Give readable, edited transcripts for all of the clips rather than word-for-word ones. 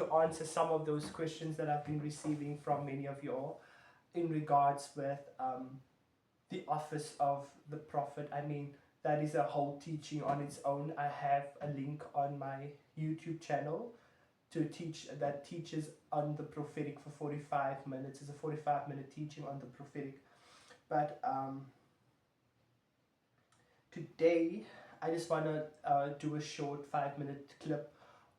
to answer some of those questions that I've been receiving from many of you all in regards with the office of the prophet. I mean, that is a whole teaching on its own. I have a link on my YouTube channel to teach that teaches on the prophetic for 45 minutes. It's a 45-minute teaching on the prophetic. But today, I just want to do a short 5-minute clip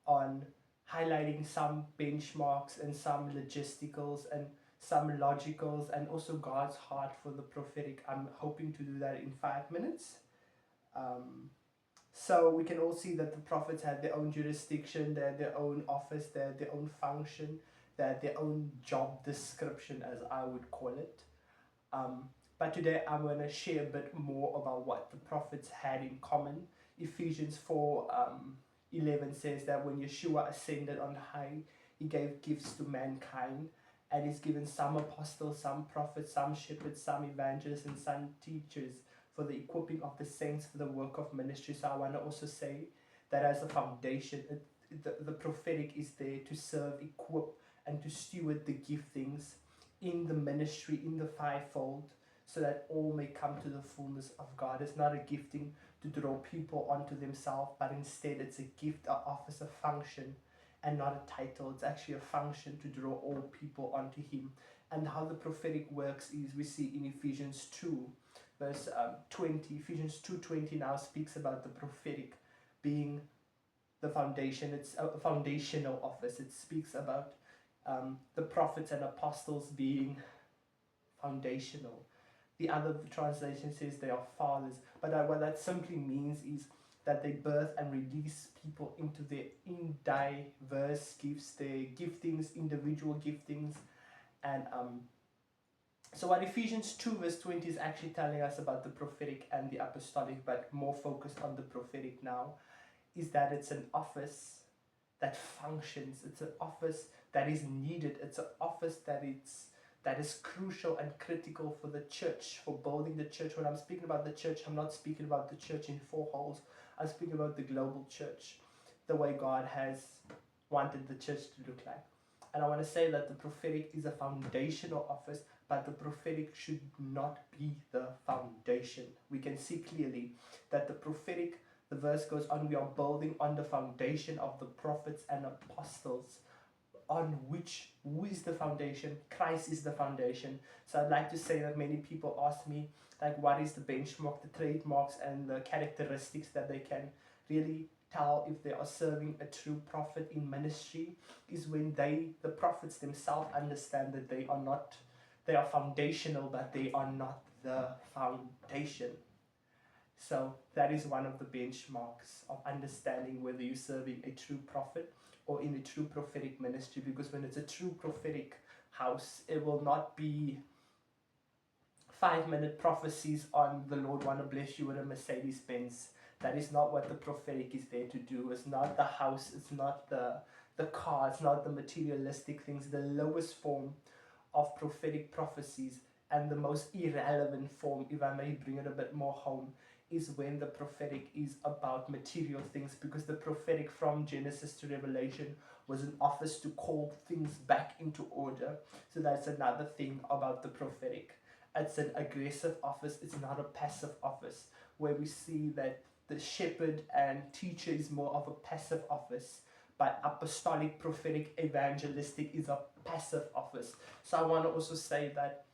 on highlighting some benchmarks and some logisticals and some logicals and also God's heart for the prophetic. I'm hoping to do that in 5 minutes. So we can all see that the prophets had their own jurisdiction, they had their own office, they had their own function, they had their own job description, as I would call it. But today I'm going to share a bit more about what the prophets had in common. Ephesians 4:11 says that when Yeshua ascended on high, he gave gifts to mankind, and he's given some apostles, some prophets, some shepherds, some evangelists, and some teachers for the equipping of the saints for the work of ministry. So I want to also say that as a foundation, the prophetic is there to serve, equip, and to steward the giftings in the ministry, in the fivefold, so that all may come to the fullness of God. It's not a gifting to draw people onto themselves, but instead it's a gift, an office, a function, and not a title. It's actually a function to draw all people onto Him. And how the prophetic works is we see in Ephesians 2, verse 20. Ephesians 2:20 now speaks about the prophetic being the foundation. It's a foundational office. It speaks about the prophets and apostles being foundational. The other translation says they are fathers, but what that simply means is that they birth and release people into their diverse gifts, their giftings, individual giftings. And so what Ephesians 2 verse 20 is actually telling us about the prophetic and the apostolic, but more focused on the prophetic now, is that it's an office that functions. It's an office that is needed. It's an office that is crucial and critical for the church, for building the church. When I'm speaking about the church, I'm not speaking about the church in four halls. I'm speaking about the global church, the way God has wanted the church to look like. And I want to say that the prophetic is a foundational office, but the prophetic should not be the foundation. We can see clearly that the prophetic, the verse goes on, we are building on the foundation of the prophets and apostles, on who is the foundation? Christ is the foundation. So I'd like to say that many people ask me, like, what is the benchmark, the trademarks, and the characteristics that they can really tell if they are serving a true prophet in ministry, is when the prophets themselves, understand that they are foundational, but they are not the foundation. So that is one of the benchmarks of understanding whether you're serving a true prophet or in a true prophetic ministry, because when it's a true prophetic house, it will not be 5-minute prophecies on the Lord want to bless you with a Mercedes Benz. That is not what the prophetic is there to do. It's not the house, it's not the car, it's not the materialistic things. The lowest form of prophetic prophecies and the most irrelevant form, if I may bring it a bit more home, is when the prophetic is about material things, because the prophetic from Genesis to Revelation was an office to call things back into order. So that's another thing about the prophetic. It's an aggressive office, it's not a passive office, where we see that the shepherd and teacher is more of a passive office, but apostolic, prophetic, evangelistic is a passive office. So I want to also say that,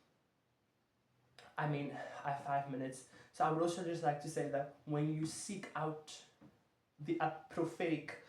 I have 5 minutes. So I would also just like to say that when you seek out the prophetic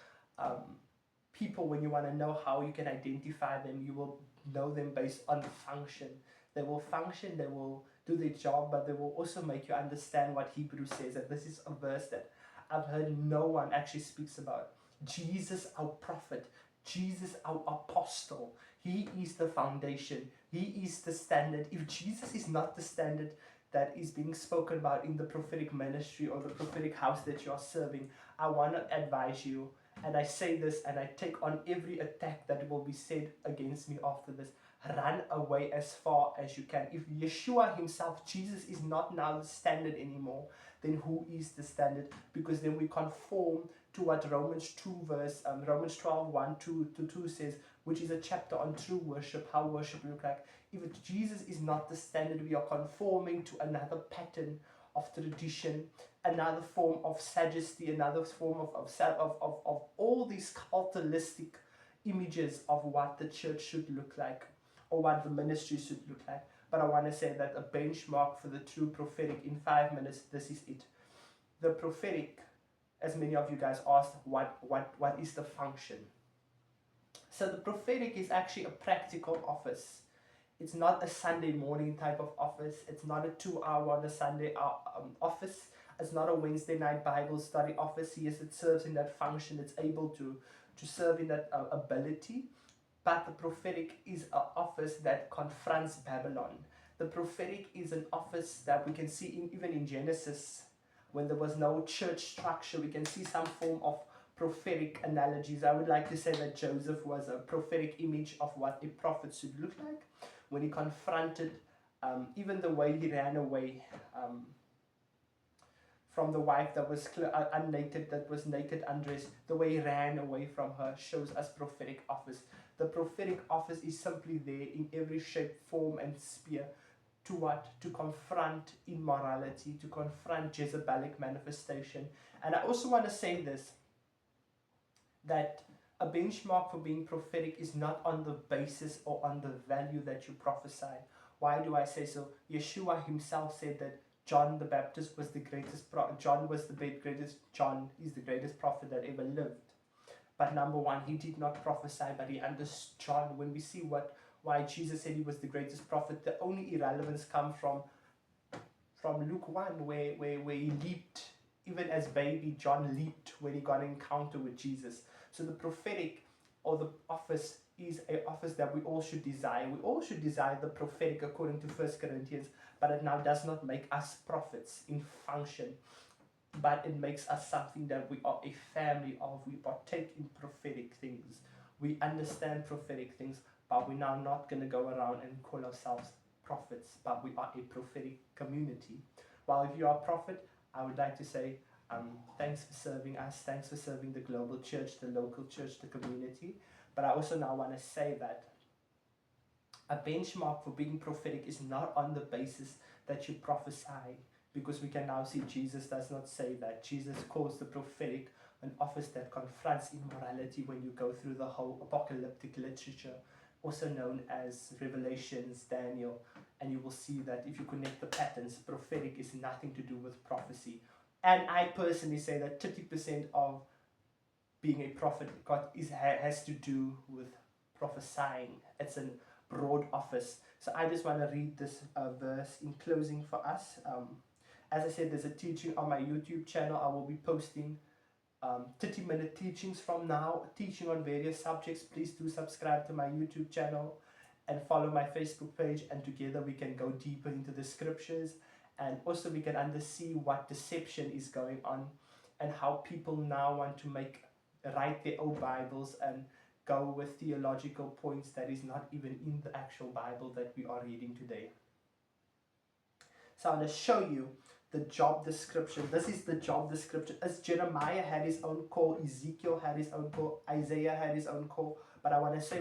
people, when you want to know how you can identify them, you will know them based on function. They will function, they will do their job, but they will also make you understand what Hebrews says. And this is a verse that I've heard no one actually speaks about. Jesus, our prophet, Jesus, our apostle, he is the foundation, he is the standard. If Jesus is not the standard that is being spoken about in the prophetic ministry or the prophetic house that you are serving, I want to advise you And I say this and I take on every attack that will be said against me after this. Run away as far as you can. If Yeshua himself, Jesus, is not now the standard anymore, then who is the standard? Because then we conform to what Romans 2 verse, Romans 12, 1-2 says, which is a chapter on true worship, how worship look like. If Jesus is not the standard, we are conforming to another pattern of tradition, another form of sagacity, another form of all these culturalistic images of what the church should look like or what the ministry should look like. But I want to say that a benchmark for the true prophetic in 5 minutes, this is it. The prophetic, as many of you guys asked, what is the function? So the prophetic is actually a practical office. It's not a Sunday morning type of office. It's not a 2-hour on a Sunday office. It's not a Wednesday night Bible study office. Yes, it serves in that function. It's able to serve in that ability. But the prophetic is an office that confronts Babylon. The prophetic is an office that we can see even in Genesis, when there was no church structure. We can see some form of prophetic analogies. I would like to say that Joseph was a prophetic image of what a prophet should look like. When he confronted, even the way he ran away from the wife that was unnaked, that was naked, undressed, the way he ran away from her shows us prophetic office. The prophetic office is simply there in every shape, form, and sphere. To what? To confront immorality, to confront Jezebelic manifestation. And I also want to say this, that a benchmark for being prophetic is not on the basis or on the value that you prophesy. Why do I say so? Yeshua himself said that John the Baptist was the greatest John is the greatest prophet that ever lived. But number one, he did not prophesy, but he understood. John, when we see why Jesus said he was the greatest prophet, the only irrelevance comes from Luke 1, where he leaped. Even as baby, John leaped when he got an encounter with Jesus. So the prophetic, or the office, is an office that we all should desire. We all should desire the prophetic according to 1 Corinthians, but it now does not make us prophets in function, but it makes us something that we are a family of. We partake in prophetic things. We understand prophetic things, but we're now not going to go around and call ourselves prophets, but we are a prophetic community. While if you are a prophet, I would like to say, thanks for serving us, thanks for serving the global church, the local church, the community. But I also now want to say that a benchmark for being prophetic is not on the basis that you prophesy, because we can now see Jesus does not say that. Jesus calls the prophetic an office that confronts immorality when you go through the whole apocalyptic literature, also known as Revelations, Daniel, and you will see that if you connect the patterns, prophetic is nothing to do with prophecy. And I personally say that 30% of being a prophet has to do with prophesying. It's a broad office. So I just want to read this verse in closing for us. As I said, there's a teaching on my YouTube channel. I will be posting 30-minute teachings from now, teaching on various subjects. Please do subscribe to my YouTube channel and follow my Facebook page, and together we can go deeper into the scriptures, and also we can see what deception is going on and how people now want to write their own Bibles and go with theological points that is not even in the actual Bible that we are reading today. So I'm going to show you the job description. This is the job description. As Jeremiah had his own call, Ezekiel had his own call, Isaiah had his own call. But I want to say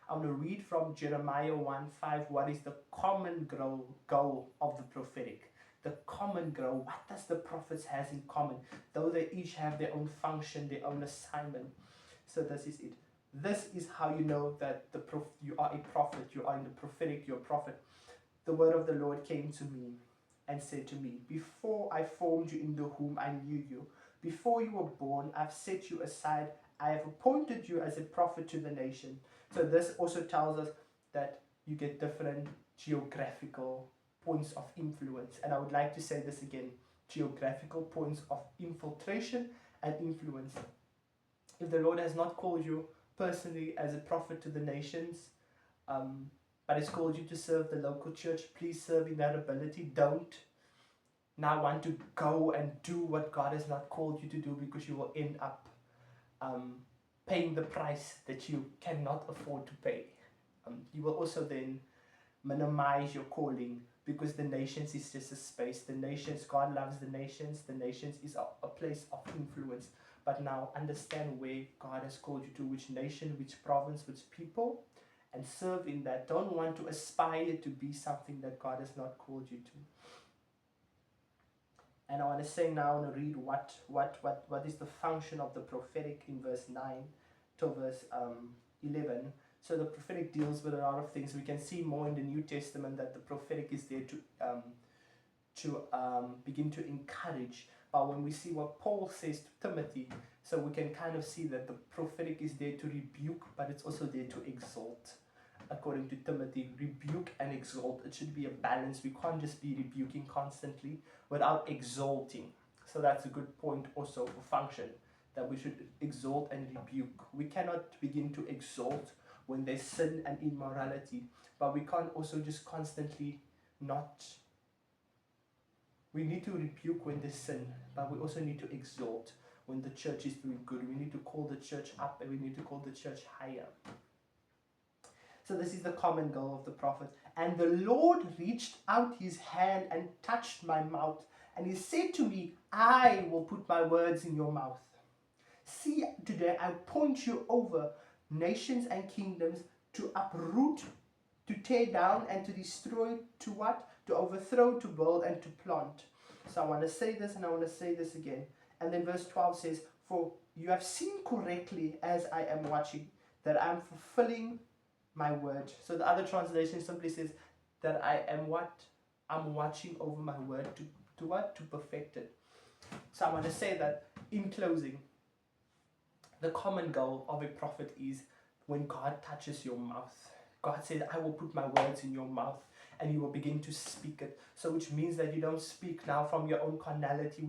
I'm going to read from Jeremiah 1:5. What is the common goal of the prophetic? The common goal. What does the prophets has in common? Though they each have their own function, their own assignment. So this is it. This is how you know that you are a prophet. You are in the prophetic. You're a prophet. The word of the Lord came to me and said to me, before I formed you in the womb, I knew you. Before you were born, I've set you aside. I have appointed you as a prophet to the nation. So this also tells us that you get different geographical points of influence. And I would like to say this again, geographical points of infiltration and influence. If the Lord has not called you personally as a prophet to the nations, but has called you to serve the local church, please serve in that ability. Don't now want to go and do what God has not called you to do, because you will end up paying the price that you cannot afford to pay. You will also then minimize your calling, because the nations is just a space. The nations, God loves the nations. The nations is a place of influence. But now understand where God has called you to, which nation, which province, which people, and serve in that. Don't want to aspire to be something that God has not called you to. And I want to say now, I want to read what is the function of the prophetic in verse 9 to verse 11. So the prophetic deals with a lot of things. We can see more in the New Testament that the prophetic is there to begin to encourage. But when we see what Paul says to Timothy, so we can kind of see that the prophetic is there to rebuke, but it's also there to exalt. According to Timothy, rebuke and exalt. It should be a balance. We can't just be rebuking constantly without exalting. So that's a good point also for function, that we should exalt and rebuke. We cannot begin to exalt when there's sin and immorality, but we can't also just constantly not. We need to rebuke when there's sin, but we also need to exalt when the church is doing good. We need to call the church up, and we need to call the church higher. So this is the common goal of the prophet. And the Lord reached out his hand and touched my mouth, and he said to me, I will put my words in your mouth. See, today I point you over nations and kingdoms, to uproot, to tear down, and to destroy, to what? To overthrow, to build, and to plant. So I want to say this, and I want to say this again. And then verse 12 says, for you have seen correctly as I am watching, that I am fulfilling my word. So the other translation simply says that I am what? I'm watching over my word to what? To perfect it. So I want to say that in closing, the common goal of a prophet is when God touches your mouth. God says, I will put my words in your mouth, and you will begin to speak it. So which means that you don't speak now from your own carnality.